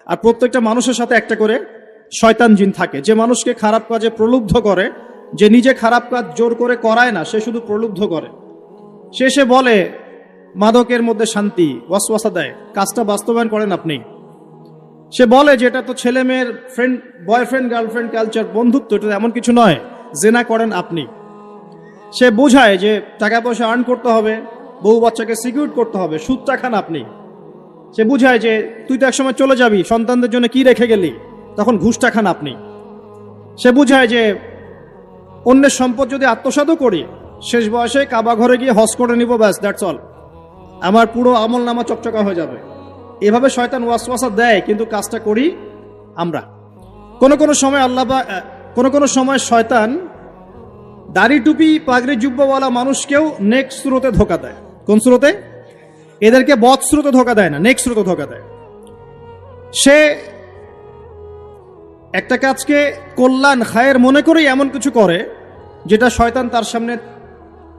আর প্রত্যেকটা মানুষের সাথে একটা করে শয়তান জিন থাকে, যে মানুষকে খারাপ কাজে প্রলুব্ধ করে, যে নিজে খারাপ কাজ জোর করে করায় না, সে শুধু প্রলুব্ধ করে। সে বলে মাদকের মধ্যে শান্তি, ওয়াসওয়াসা দেয়, কাজটা বাস্তবায়ন করেন আপনি। সে বলে যে এটা তো ছেলে মেয়ের ফ্রেন্ড, বয়ফ্রেন্ড গার্লফ্রেন্ড কালচার, বন্ধুত্ব, এটা এমন কিছু নয়, জেনা করেন আপনি। সে বোঝায় যে টাকা পয়সা আর্ন করতে হবে, বউ বাচ্চাকে সিকিউর করতে হবে, সুদটা খান আপনি। সে বুঝায় যে তুই তো একসময় চলে যাবি, সন্তানদের জন্য কি রেখে গেলি, তখন ঘুষটা খান আপনি। সে বুঝায় যে অন্যের সম্পদ যদি আত্মসাৎও করি, শেষ বয়সে কাবা ঘরে গিয়ে হজ করে নিব, ব্যাস, দ্যাটস অল, আমার পুরো আমল নামা চকচকা হয়ে যাবে। এভাবে শয়তান ওয়াসওয়াসা দেয়, কিন্তু কাজটা করি আমরা। কোন সময় কোন সময় শয়তান দাড়ি টুপি পাগড়ি জুব্বাওয়ালা মানুষকেও নেক স্রোতে ধোকা দেয়। কোন স্রোতে? এদেরকে বদ স্রোতে ধোকা দেয় না, নেক স্রোতে ধোকা দেয়। সে একটা কাজকে কল্যাণ খায়ের মনে করেই এমন কিছু করে যেটা শয়তান তার সামনে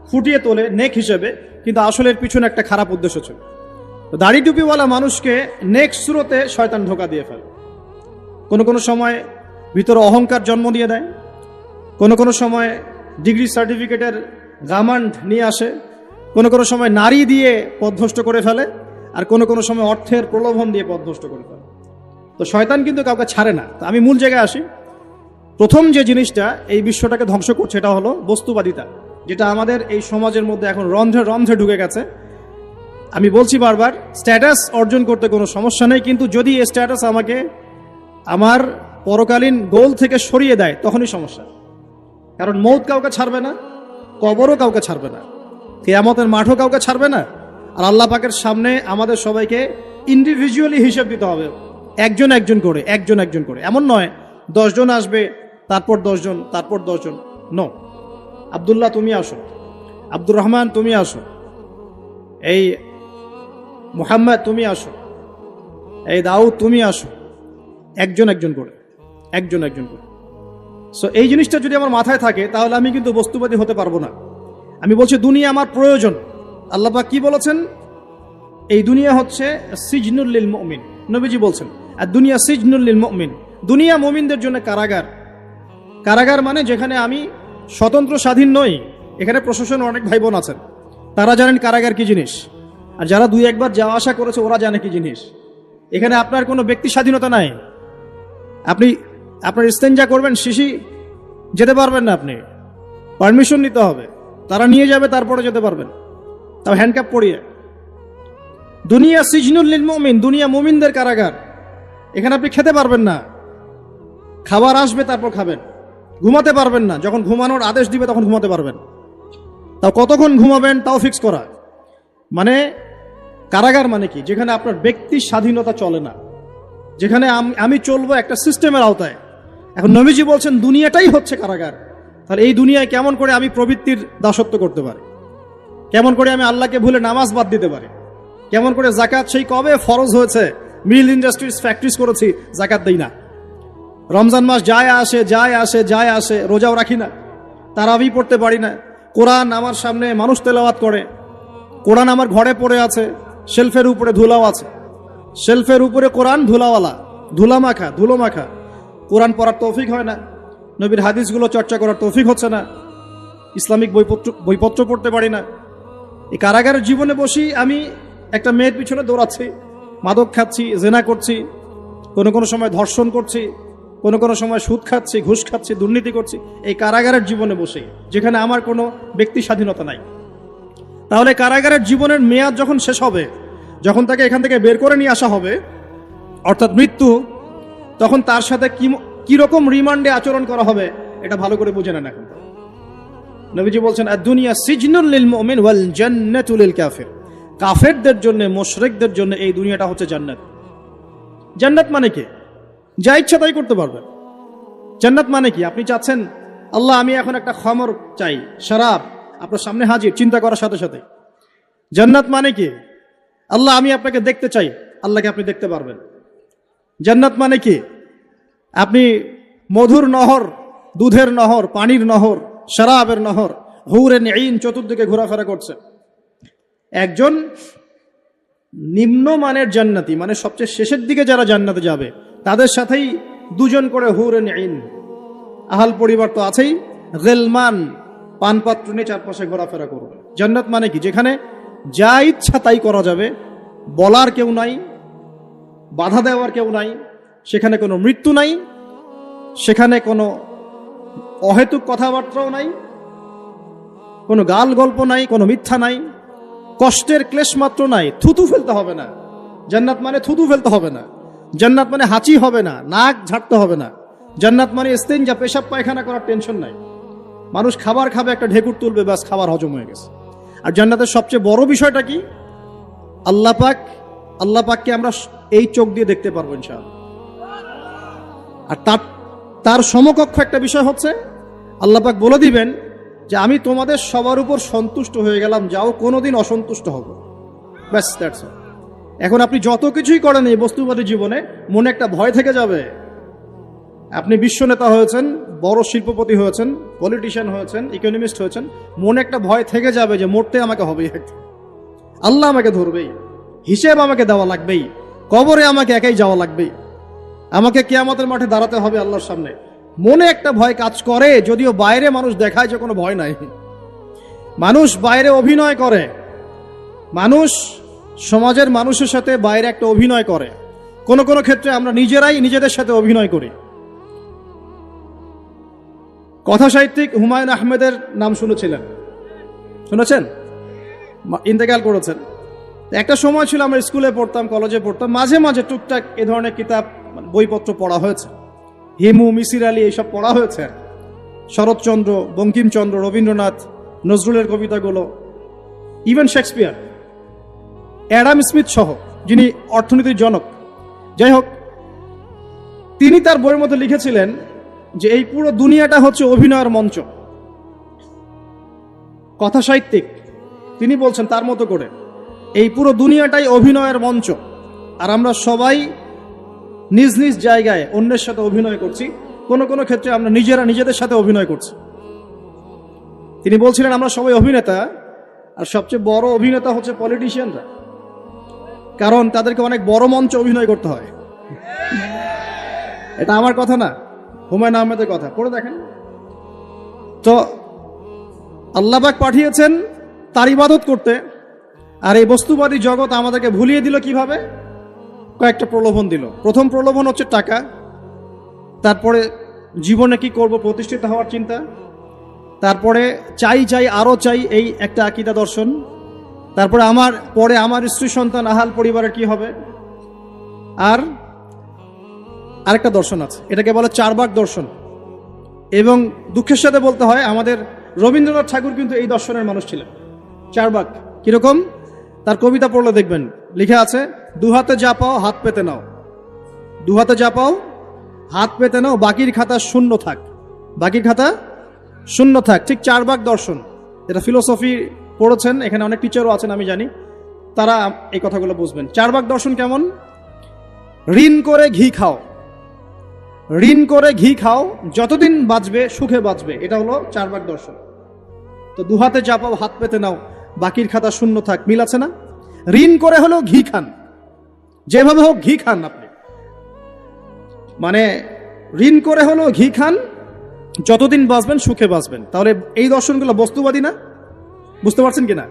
ফুটিয়ে তোলে নেক হিসেবে, কিন্তু আসলে এর পিছনে একটা খারাপ উদ্দেশ্য ছিল। দাড়ি টুপিওয়ালা মানুষকে নেক স্রোতে শয়তান ধোকা দিয়ে ফেলে। কোন সময় ভিতরে অহংকার জন্ম দিয়ে দেয়, কোন সময় ডিগ্রি সার্টিফিকেটের গামান্ড নিয়ে আসে, কোন সময় নারী দিয়ে পথভ্রষ্ট করে ফেলে, আর কোন সময় অর্থের প্রলোভন দিয়ে পথভ্রষ্ট করে ফেলে। তো শয়তান কিন্তু কাউকে ছাড়ে না। তো আমি মূল জায়গায় আসি। প্রথম যে জিনিসটা এই বিশ্বটাকে ধ্বংস করছে, এটা হলো বস্তুবাদিতা, যেটা আমাদের এই সমাজের মধ্যে এখন রন্ধ্রে রন্ধ্রে ঢুকে গেছে। আমি বলছি বারবার, স্ট্যাটাস অর্জন করতে কোনো সমস্যা নেই, কিন্তু যদি এই স্ট্যাটাস আমাকে আমার পরকালীন গোল থেকে সরিয়ে দেয়, তখনই সমস্যা। কারণ মৌত কাউকে ছাড়বে না, কবরও কাউকে ছাড়বে না, কিয়ামতের মাঠও কাউকে ছাড়বে না। আর আল্লাহ পাকের সামনে আমাদের সবাইকে ইন্ডিভিজুয়ালি হিসেব দিতে হবে, একজন একজন করে। এমন নয় 10 জন আসবে, তারপর 10 জন, তারপর 10 জন। নো, আব্দুল্লাহ তুমি আসো, আব্দুর রহমান তুমি আসো, এই মুহাম্মদ তুমি আসো, এই দাউদ তুমি আসো, একজন একজন করে। সো এই জিনিসটা যদি আমার মাথায় থাকে, তাহলে আমি কিন্তু বস্তুবাদী হতে পারবো না। আমি বলছি দুনিয়া আমার প্রয়োজন। আল্লাহ পাক কি বলেছেন? এই দুনিয়া হচ্ছে সিজনুল লিল মুমিন। নবীজি বলছেন আর দুনিয়া সিজনুল লিল মুমিন, দুনিয়া মুমিনদের জন্য কারাগার। কারাগার মানে যেখানে আমি স্বতন্ত্র স্বাধীন নই। এখানে প্রশাসন অনেক ভাই বোন আছেন, তারা জানেন কারাগার কি জিনিস, আর যারা 2-1 বার যাওয়া আসা করেছে ওরা জানে কি জিনিস। এখানে আপনার কোনো ব্যক্তি স্বাধীনতা নাই। আপনি আপনার ইস্তেঞ্জা করবেন, শিশি যেতে পারবেন না, আপনি পারমিশন নিতে হবে, তারা নিয়ে যাবে, তারপরে যেতে পারবেন, তাও হ্যান্ডকাপ পরিয়ে। দুনিয়া সিজনুল লিল মুমিন, দুনিয়া মুমিনদের কারাগার। এখানে আপনি খেতে পারবেন না, খাবার আসবে তারপর খাবেন, ঘুমাতে পারবেন না, যখন ঘুমানোর আদেশ দিবে তখন ঘুমাতে পারবেন, তাও কতক্ষণ ঘুমাবেন তাও ফিক্স করা। মানে কারাগার মানে কি? যেখানে আপনার ব্যক্তি স্বাধীনতা চলে না, যেখানে আমি চলবো একটা সিস্টেমের আওতায়। এখন নবীজি বলছেন দুনিয়াটাই হচ্ছে কারাগার। তাহলে এই দুনিয়ায় কেমন করে আমি প্রবৃত্তির দাসত্ব করতে পারি? কেমন করে আমি আল্লাহকে ভুলে নামাজ বাদ দিতে পারি? কেমন করে জাকাত সেই কবে ফরজ হয়েছে, মিল ইন্ডাস্ট্রিজ ফ্যাক্টরিজ করেছি, জাকাত দেই না। রমজান মাস যায় আসে, রোজাও রাখি না, তারাবি পড়তে পারি না। কোরআন আমার সামনে মানুষ তেলাওয়াত করে, কোরআন আমার ঘরে পড়ে আছে, শেলফের উপরে ধুলাও আছে, শেলফের উপরে কোরআন ধুলাওয়ালা, ধুলো মাখা। কোরআন পড়ার তৌফিক হয় না, নবীর হাদিসগুলো চর্চা করার তৌফিক হচ্ছে না, ইসলামিক বইপত্র পড়তে পারি না। এই কারাগারের জীবনে বসি আমি একটা মেয়ের পিছনে দৌড়াচ্ছি, মাদক খাচ্ছি, জেনা করছি, কোনো সময় ধর্ষণ করছি, কোনো সময় সুদ খাচ্ছি, ঘুষ খাচ্ছি, দুর্নীতি করছি, এই কারাগারের জীবনে বসে, যেখানে আমার কোনো ব্যক্তি স্বাধীনতা নাই। তাহলে কারাগারের জীবনের মেয়াদ যখন শেষ হবে, যখন তাকে এখান থেকে বের করে নিয়ে আসা হবে, অর্থাৎ মৃত্যু, তখন তার সাথে কিরকম রিমান্ডে আচরণ করা হবে এটা ভালো করে বুঝে নেন। এখন নবীজি বলছেন দুনিয়া সিজনুল লিল মুমিন ওয়াল জান্নাতু লিল কাফির। কাফেরদের জন্য, মুশরিকদের জন্য এই দুনিয়াটা হচ্ছে জান্নাত। জান্নাত মানে কি? যা ইচ্ছা তাই করতে পারবেন। জান্নাত মানে কি? আপনি চাচ্ছেন আল্লাহ আমি এখন একটা খামর চাই, শরাব আপনার সামনে হাজির, চিন্তা করার সাথে সাথে। জান্নাত মানে কি? আল্লাহ আমি আপনাকে দেখতে চাই, আল্লাহকে আপনি দেখতে পারবেন। জান্নাত মানে কি? আপনি মধুর নহর, দুধের নহর, পানির নহর, শরাবের নহর, হুরে নেইন চতুর্দিকে ঘোরাফেরা করছে। একজন নিম্নমানের জান্নাতি মানে সবচেয়ে শেষের দিকে যারা জান্নাতে যাবে তাদের সাথেই দুজন করে হুরুন আইন, আহাল পরিবার তো আছেই, গেলমান পানপাত্র নিয়ে চারপাশে ঘোরাফেরা করবে। জান্নাত মানে কি? যেখানে যা ইচ্ছা তাই করা যাবে, বলার কেউ নাই, বাধা দেওয়ার কেউ নাই, সেখানে কোনো মৃত্যু নাই, সেখানে কোনো অহেতুক কথাবার্তাও নাই, কোনো গাল গল্প নাই, কোনো মিথ্যা নাই, কষ্টের ক্লেশ মাত্র নাই, থুতু ফেলতে হবে না। জান্নাত মানে থুতু ফেলতে হবে না, জান্নাত মানে হাঁচি হবে না, নাক ঝাড়তে হবে না, জান্নাত মানে ইস্তেঞ্জা পেশাব পায়খানা করার টেনশন নাই। মানুষ খাবার খাবে, একটা ঢেকুর তুলবে, ব্যাস খাবার হজম হয়ে গেছে। আর জান্নাতের সবচেয়ে বড় বিষয়টা কি? আল্লাহ পাককে আমরা এই চোখ দিয়ে দেখতে পারবো ইনশাআল্লাহ। আর তার সমকক্ষ একটা বিষয় হচ্ছে আল্লাহ পাক বলে দিবেন যে আমি তোমাদের সবার উপর সন্তুষ্ট হয়ে গেলাম, যাও কোনোদিন অসন্তুষ্ট হবো, ব্যাস দ্যাটস অল। এখন আপনি যত কিছুই করেন এই বস্তুবাদী জীবনে, মনে একটা ভয় থেকে যাবে। আপনি বিশ্ব নেতা হয়েছেন, বড় শিল্পপতি হয়েছেন, পলিটিশিয়ান হয়েছেন, ইকোনমিস্ট হয়েছেন, মনে একটা ভয় থেকে যাবে যে মরতে আমাকে হবেই, আল্লাহ আমাকে ধরবেই, হিসেব আমাকে দেওয়া লাগবেই, কবরে আমাকে একাই যাওয়া লাগবেই, আমাকে কিয়ামতের মাঠে দাঁড়াতে হবে আল্লাহর সামনে। মনে একটা ভয় কাজ করে, যদিও বাইরে মানুষ দেখায় যে কোনো ভয় নাই। মানুষ বাইরে অভিনয় করে, মানুষ সমাজের মানুষের সাথে বাইরে একটা অভিনয় করে, কোন কোন ক্ষেত্রে আমরা নিজেরাই নিজেদের সাথে অভিনয় করি। কথা সাহিত্যিক হুমায়ুন আহমেদের নাম শুনেছেন? ইন্তেকাল করেছেন। একটা সময় ছিল আমরা স্কুলে পড়তাম, কলেজে পড়তাম, মাঝে মাঝে টুকটাক এ ধরনের কিতাব বইপত্র পড়া হয়েছে, হিমু, মিসির আলী এইসব পড়া হয়েছে, শরৎচন্দ্র, বঙ্কিমচন্দ্র, রবীন্দ্রনাথ, নজরুলের কবিতাগুলো, ইভেন শেক্সপিয়ার, অ্যাডাম স্মিথ সহ, যিনি অর্থনীতির জনক। যাই হোক, তিনি তার বইয়ের মধ্যে লিখেছিলেন যে এই পুরো দুনিয়াটা হচ্ছে অভিনয়ের মঞ্চ। কথা সাহিত্যিক তিনি বলছেন তার মতো করে এই পুরো দুনিয়াটাই অভিনয়ের মঞ্চ, আর আমরা সবাই নিজ নিজ জায়গায় অন্যের সাথে অভিনয় করছি, কোন কোন ক্ষেত্রে আমরা নিজেরা নিজেদের সাথে অভিনয় করছি। তিনি বলছিলেন আমরা সবাই অভিনেতা, আর সবচেয়ে বড় অভিনেতা হচ্ছে পলিটিশিয়ানরা, কারণ তাদেরকে অনেক বড় মঞ্চ অভিনয় করতে হয়। এটা আমার কথা না, হুমায়ুন আহমেদের কথা, পড়ে দেখেন তো। আল্লাহ পাক পাঠিয়েছেন তার ইবাদত করতে, আর এই বস্তুবাদী জগৎ আমাদেরকে ভুলিয়ে দিল কিভাবে? কয়েকটা প্রলোভন দিল। প্রথম প্রলোভন হচ্ছে টাকা, তারপরে জীবনে কি করব প্রতিষ্ঠিত হওয়ার চিন্তা, তারপরে চাই চাই আরো চাই এই একটা আকীদা দর্শন, তারপরে আমার স্ত্রী সন্তান আহাল পরিবারের কি হবে, আর আরেকটা দর্শন আছে, এটাকে বলে চারবাক দর্শন। এবং দুঃখের সাথে বলতে হয় আমাদের রবীন্দ্রনাথ ঠাকুর কিন্তু এই দর্শনের মানুষ ছিলেন। চারবাক কিরকম? তার কবিতা পড়লে দেখবেন লিখে আছে, দুহাতে যা পাও হাত পেতে নাও, দুহাতে যা পাও হাত পেতে নাও, বাকির খাতা শূন্য থাক, বাকির খাতা শূন্য থাক। ঠিক চারবাক দর্শন, এটা ফিলোসফি পড়েছেন, এখানে অনেক টিচারও আছেন আমি জানি, তারা এই কথাগুলো বুঝবেন। চারবাক দর্শন কেমন? ঋণ করে ঘি খাও, ঋণ করে ঘি খাও, যতদিন বাঁচবে সুখে বাঁচবে, এটা হলো চারবাক দর্শন। তো দুহাতে যা পাও হাত পেতে নাও, বাকির খাতা শূন্য থাক, মিল আছে না? ঋণ করে হলেও ঘি খান, যেভাবে হোক ঘি খান আপনি, মানে ঋণ করে হলেও ঘি খান, যতদিন বাঁচবেন সুখে বাঁচবেন। তাহলে এই দর্শনগুলো বস্তুবাদী না? বুঝতে পারছেন কিনা?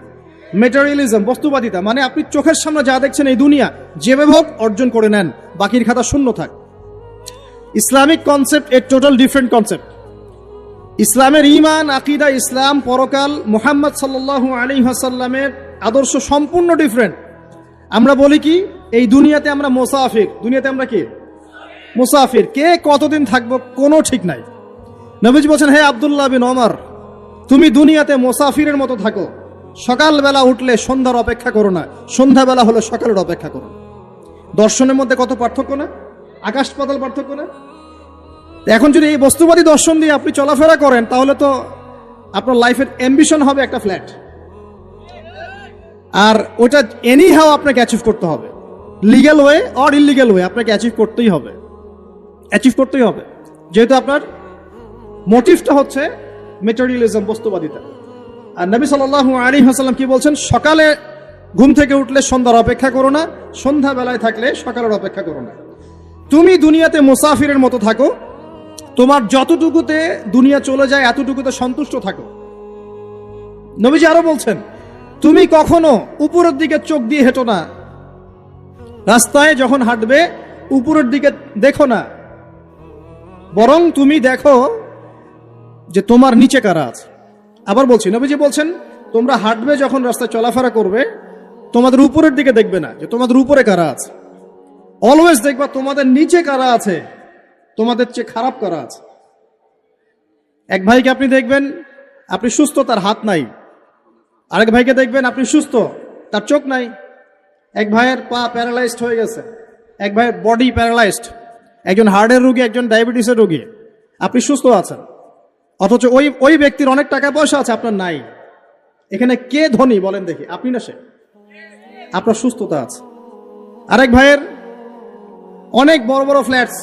মেটেরিয়ালিজম, বস্তুবাদিতা, মানে আপনি চোখের সামনে যা দেখছেন এই দুনিয়া, যেভাবে হোক অর্জন করে নেন, বাকির খাতা শূন্য থাক। ইসলামিক কনসেপ্ট এ টোটাল ডিফারেন্ট কনসেপ্ট। ইসলামের ঈমান, আকীদা, ইসলাম, পরকাল, মুহাম্মদ সাল্লাল্লাহু আলাইহি ওয়াসাল্লামের আদর্শ সম্পূর্ণ ডিফারেন্ট। আমরা বলি কি, এই দুনিয়াতে আমরা মুসাফির, দুনিয়াতে আমরা কি মুসাফির, কে কতদিন থাকবো কোনো ঠিক নাই। নবীজি বলছেন, হে আব্দুল্লাহ বিন ওমর, তুমি দুনিয়াতে মুসাফিরের মতো থাকো, সকালবেলা উঠলে সন্ধ্যার অপেক্ষা করো না, সন্ধ্যাবেলা হলে সকালের অপেক্ষা করো। দর্শনের মধ্যে কত পার্থক্য না, আকাশ পাতাল পার্থক্য না? এখন যদি এই বস্তুবাদী দর্শন দিয়ে আপনি চলাফেরা করেন, তাহলে তো আপনার লাইফের অ্যাম্বিশন হবে একটা ফ্ল্যাট, আর ওটা এনি হাও আপনাকে অ্যাচিভ করতে হবে, legal way or illegal way, আপনাকে অ্যাচিভ করতেই হবে, যেহেতু আপনার মোটিভটা হচ্ছে মেটেরিয়ালিজম, বস্তুবাদিতা। আর নবী সাল্লাল্লাহু আলাইহি ওয়াসাল্লাম কি বলছেন? সকালে ঘুম থেকে উঠলে সন্ধ্যার অপেক্ষা করো না, সন্ধ্যাবেলায় থাকলে সকালের অপেক্ষা করো না। তুমি দুনিয়াতে মুসাফিরের মতো থাকো, তোমার যতটুকুতে দুনিয়া চলে যায় এতটুকুতে সন্তুষ্ট থাকো। নবীজি আরো বলছেন, তুমি কখনো উপরের দিকে চোখ দিয়ে হেঁটো না, রাস্তায় যখন হাঁটবে উপরের দিকে দেখো না, বরং তুমি দেখো যে তোমার নিচে কারা আছে। আবার বলছি, নবীজি বলছেন তোমরা হাঁটবে যখন রাস্তায় চলাফেরা করবে তোমাদের উপরের দিকে দেখবে না যে তোমাদের উপরে কারা আছে, অলওয়েজ দেখবা তোমাদের নিচে কারা আছে, তোমাদের চেয়ে খারাপ কারা আছে। এক ভাইকে আপনি দেখবেন আপনি সুস্থ, তার হাত নাই। আরেক ভাইকে দেখবেন আপনি সুস্থ, তার চোখ নাই। এক ভাইয়ের পা প্যারালাইজড হয়ে গেছে, এক ভাইয়ের বডি প্যারালাইজড, একজন হার্টের রোগী, একজন ডায়াবেটিসের রোগী। আপনি সুস্থ আছেন, অথচ ওই ব্যক্তির অনেক টাকা পয়সা আছে, আপনার নাই। এখানে কে ধনী বলেন দেখি, আপনি না সে? আপনার সুস্থতা আছে। আরেক ভাইয়ের অনেক বড় বড় ফ্ল্যাটস,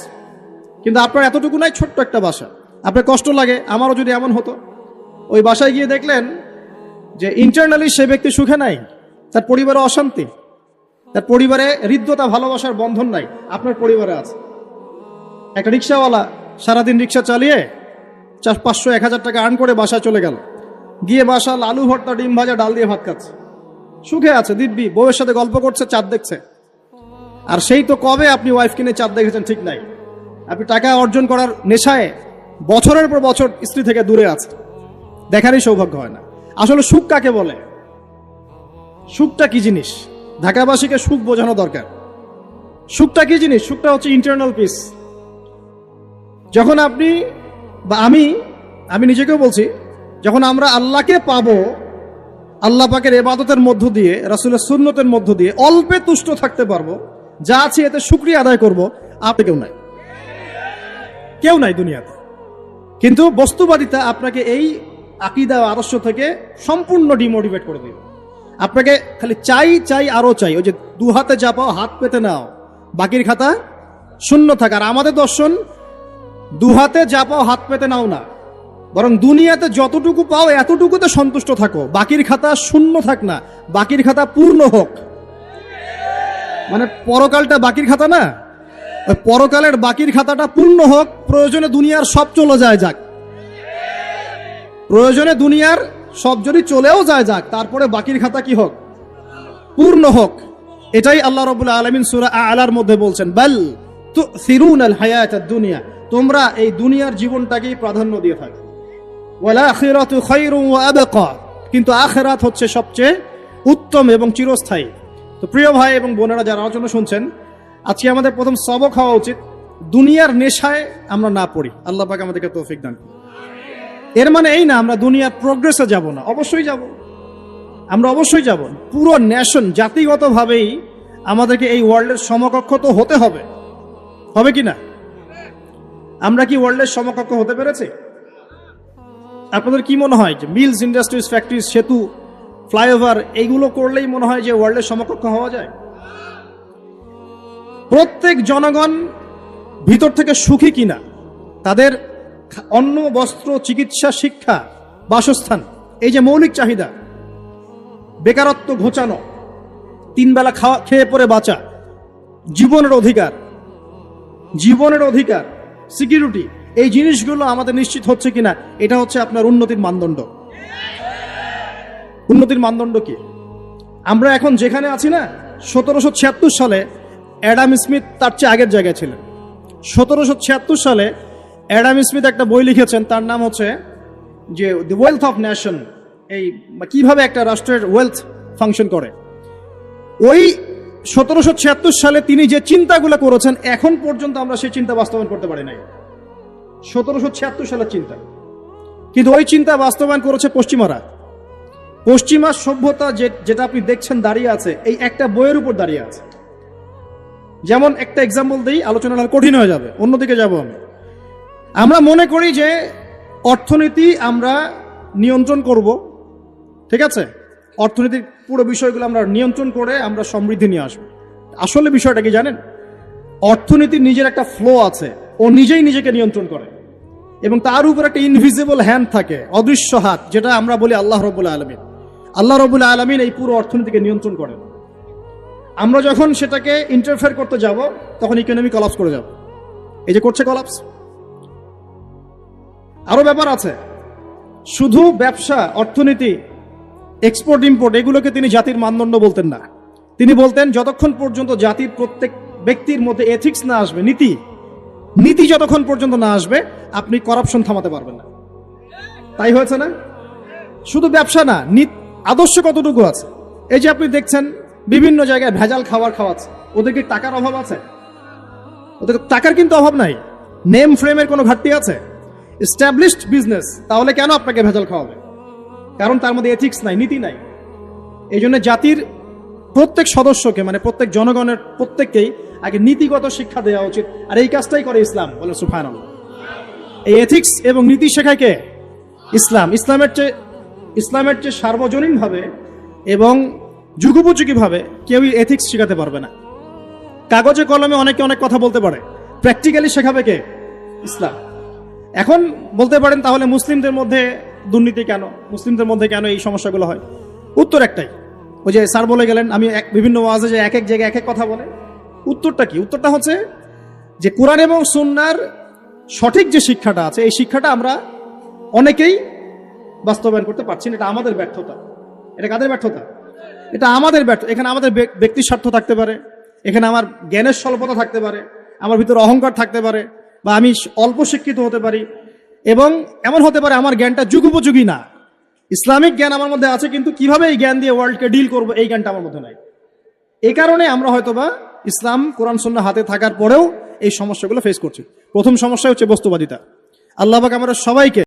কিন্তু আপনার এতটুকু নাই, ছোট্ট একটা বাসা। আপনার কষ্ট লাগে, আমারও যদি এমন হতো। ওই বাসায় গিয়ে দেখলেন যে ইন্টারনালি সে ব্যক্তি সুখে নাই, তার পরিবারে অশান্তি, তার পরিবারে হৃদ্যতা ভালোবাসার বন্ধন নাই, আপনার পরিবারে আছে। একটা রিক্সাওয়ালা সারাদিন রিক্সা চালিয়ে 500-1000 টাকা আর্ন করে বাসায় চলে গেল, গিয়ে বাসা আলু ভর্তা, ডিম ভাজা, ডাল দিয়ে ভাত খাচ্ছে, সুখে আছে দিব্যি, বউয়ের সাথে গল্প করছে, চাঁদ দেখছে। আর সেই তো কবে আপনি ওয়াইফ কিনে চাঁদ দেখেছেন ঠিক নাই, আপনি টাকা অর্জন করার নেশায় বছরের পর বছর স্ত্রী থেকে দূরে আছে, দেখারই সৌভাগ্য হয় না। আসলে সুখ কাকে বলে, সুখটা কি জিনিস, ঢাকাবাসীকে সুখ বোঝানো দরকার। সুখটা কি জিনিস? সুখটা হচ্ছে ইন্টারনাল পিস। যখন আপনি বা আমি নিজেকেও বলছি, যখন আমরা আল্লাহকে পাবো, আল্লাহ পাকের ইবাদতের মধ্য দিয়ে, রাসূলের সুন্নতের মধ্য দিয়ে অল্পে তুষ্ট থাকতে পারবো, যা আছে এতে শুকরিয়া আদায় করব, আপনি কেউ নাই দুনিয়াতে। কিন্তু বস্তুবাদিতা আপনাকে এই আকীদা ও আদর্শ থেকে সম্পূর্ণ ডিমোটিভেট করে দিবে। আপনাকে খালি চাই আরো চাই। ওই যে দু হাতে যা পাও হাত পেতে নাও, বাকির খাতা শূন্য থাকার। আমাদের দর্শন দু হাতে যা পাও হাত পেতে নাও না, বরং দুনিয়াতে যতটুকু পাও এতটুকুতে সন্তুষ্ট থাকো, বাকির খাতা শূন্য থাক না, বাকির খাতা পূর্ণ হোক। মানে পরকালটা বাকির খাতা না, ওই পরকালের বাকির খাতাটা পূর্ণ হোক। প্রয়োজনে দুনিয়ার সব চলে যায় যাক, প্রয়োজনে দুনিয়ার সব যদি চলেও যায় যাক, তারপরে বাকির খাতা কি হোক? পূর্ণ হোক। এটাই আল্লাহ রাব্বুল আলামিন সূরা আ'লার মধ্যে বলছেন, বাল তুসিরুনাল হায়াতাদ দুনিয়া, তোমরা এই দুনিয়ার জীবনটাকেই প্রাধান্য দিয়ে থাকো। ওয়াল আখিরাতু খায়রুন ওয়া আবকা, কিন্তু আখিরাত হচ্ছে সবচেয়ে উত্তম এবং চিরস্থায়ী। তো প্রিয় ভাই এবং বোনেরা যারা আলোচনা শুনছেন, আজকে আমাদের প্রথম সবক হওয়া উচিত দুনিয়ার নেশায় আমরা না পড়ি। আল্লাহ পাক আমাদেরকে তৌফিক দান করুন। এর মানে এই না আমরা দুনিয়ার প্রোগ্রেসে যাব না, অবশ্যই যাব, আমরা অবশ্যই যাব। পুরো নেশন জাতিগতভাবেই আমাদেরকে এই ওয়ার্ল্ডের সমকক্ষ তো হতে হবে, হবে কি না? আমরা কি ওয়ার্ল্ডের সমকক্ষ হতে পেরেছি? আপনাদের কি মনে হয় যে মিলস, ইন্ডাস্ট্রিজ, ফ্যাক্টরিজ, সেতু, ফ্লাইওভার এইগুলো করলেই মনে হয় যে ওয়ার্ল্ডের সমকক্ষ হওয়া যায়? প্রত্যেক জনগণ ভিতর থেকে সুখী কিনা, তাদের অন্ন, বস্ত্র, চিকিৎসা, শিক্ষা, বাসস্থান, এই যে মৌলিক চাহিদা, বেকারত্ব ঘোচানো, 3 বেলা খেয়ে পরে বাঁচা, জীবনের অধিকার, সিকিউরিটি, এই জিনিসগুলো আমাদের নিশ্চিত হচ্ছে কিনা, এটা হচ্ছে আপনার উন্নতির মানদণ্ড। উন্নতির মানদণ্ড কি? আমরা এখন যেখানে আছি না, 1776 সালে অ্যাডাম স্মিথ তার চেয়ে আগের জায়গায় ছিলেন। 1776 সালে অ্যাডাম স্মিথ একটা বই লিখেছেন, তার নাম হচ্ছে যে দি ওয়েলথ অফ নেশন, এই কিভাবে একটা রাষ্ট্রের ওয়েলথ ফাংশন করে। ওই 1776 সালে তিনি যে চিন্তাগুলো করেছেন, এখন পর্যন্ত আমরা সেই চিন্তা বাস্তবায়ন করতে পারি নাই। 1776 সালের চিন্তা, কিন্তু ওই চিন্তা বাস্তবায়ন করেছে পশ্চিমা সভ্যতা। যেটা আপনি দেখছেন দাঁড়িয়ে আছে, এই একটা বইয়ের উপর দাঁড়িয়ে আছে। যেমন একটা এক্সাম্পল দিই, আলোচনা কঠিন হয়ে যাবে, অন্যদিকে যাব আমরা মনে করি যে অর্থনীতি আমরা নিয়ন্ত্রণ করব, ঠিক আছে, অর্থনীতির পুরো বিষয়গুলো আমরা নিয়ন্ত্রণ করে আমরা সমৃদ্ধি নিয়ে আসবো। আসলে বিষয়টা কি জানেন? অর্থনীতির নিজের একটা ফ্লো আছে, ও নিজেই নিজেকে নিয়ন্ত্রণ করে, এবং তার উপর একটা ইনভিজিবল হ্যান্ড থাকে, অদৃশ্য হাত, যেটা আমরা বলি আল্লাহ রাব্বুল আলামিন। আল্লাহ রাব্বুল আলামিন এই পুরো অর্থনীতিকে নিয়ন্ত্রণ করেন। আমরা যখন সেটাকে ইন্টারফেয়ার করতে যাব তখন ইকোনমি কলাপস করে যাবে। এই যে করছে কলাপস। আরো ব্যাপার আছে, শুধু ব্যবসা, অর্থনীতি, এক্সপোর্ট ইম্পোর্ট এগুলোকে তিনি জাতির মানদণ্ড বলতেন না। তিনি বলতেন যতক্ষণ পর্যন্ত জাতির প্রত্যেক ব্যক্তির মধ্যে এথিক্স না আসবে, নীতি যতক্ষণ পর্যন্ত না আসবে আপনি করাপশন থামাতে পারবেন না। তাই হয়েছে না? শুধু ব্যবসা না, আদর্শ কতটুকু আছে? এই যে আপনি দেখছেন বিভিন্ন জায়গায় ভেজাল খাবার খাওয়াচ্ছে, ওদের কি টাকার অভাব আছে? ওদের টাকার কিন্তু অভাব নাই। নেম ফ্রেমের কোনো ঘাটতি আছে? এস্টাবলিশড বিজনেস, তাহলে কেন আপনাকে ভেজাল খাওয়াবে? কারণ তার মধ্যে এথিক্স নাই, নীতি নাই। এই জন্য জাতির প্রত্যেক সদস্যকে, মানে প্রত্যেক জনগণের প্রত্যেককেই আগে নীতিগত শিক্ষা দেওয়া উচিত। আর এই কাজটাই করে ইসলাম। বলে সুবহানাল্লাহ। এই এথিক্স এবং নীতি শেখায় কে? ইসলাম। ইসলামের চেয়ে সার্বজনীন ভাবে এবং যুগোপযোগী ভাবে কেউই এথিক্স শেখাতে পারবে না। কাগজে কলমে অনেকে অনেক কথা বলতে পারে, প্র্যাকটিক্যালি শেখাবে কে? ইসলাম। এখন বলতে পারেন তাহলে মুসলিমদের মধ্যে দুর্নীতি কেন, মুসলিমদের মধ্যে কেন এই সমস্যাগুলো হয়? উত্তর একটাই, ওই যে স্যার বলে গেলেন, আমি বিভিন্ন ওয়াজে যে এক এক জায়গায় এক এক কথা বলে। উত্তরটা কি? উত্তরটা হচ্ছে যে কোরআন এবং সুন্নাহর সঠিক যে শিক্ষাটা আছে, এই শিক্ষাটা আমরা অনেকেই বাস্তবায়ন করতে পারছি না। এটা আমাদের ব্যর্থতা। এটা কাদের ব্যর্থতা? এটা আমাদের ব্যর্থ। এখানে আমাদের ব্যক্তির স্বার্থ থাকতে পারে, এখানে আমার জ্ঞানের স্বল্পতা থাকতে পারে, আমার ভিতরে অহংকার থাকতে পারে, বা আমি অল্প শিক্ষিত হতে পারি, এবং এমন হতে পারে আমার জ্ঞানটা যুগোপযোগী না। ইসলামিক জ্ঞান আমার মধ্যে আছে, কিন্তু কিভাবে এই জ্ঞান দিয়ে ওয়ার্ল্ডকে ডিল করবো এই জ্ঞানটা আমার মধ্যে নাই। এই কারণে আমরা হয়তোবা ইসলাম, কোরআন সুন্নাহ হাতে থাকার পরেও এই সমস্যাগুলো ফেস করছি। প্রথম সমস্যা হচ্ছে বস্তুবাদিতা। আল্লাহ পাক আমরা সবাইকে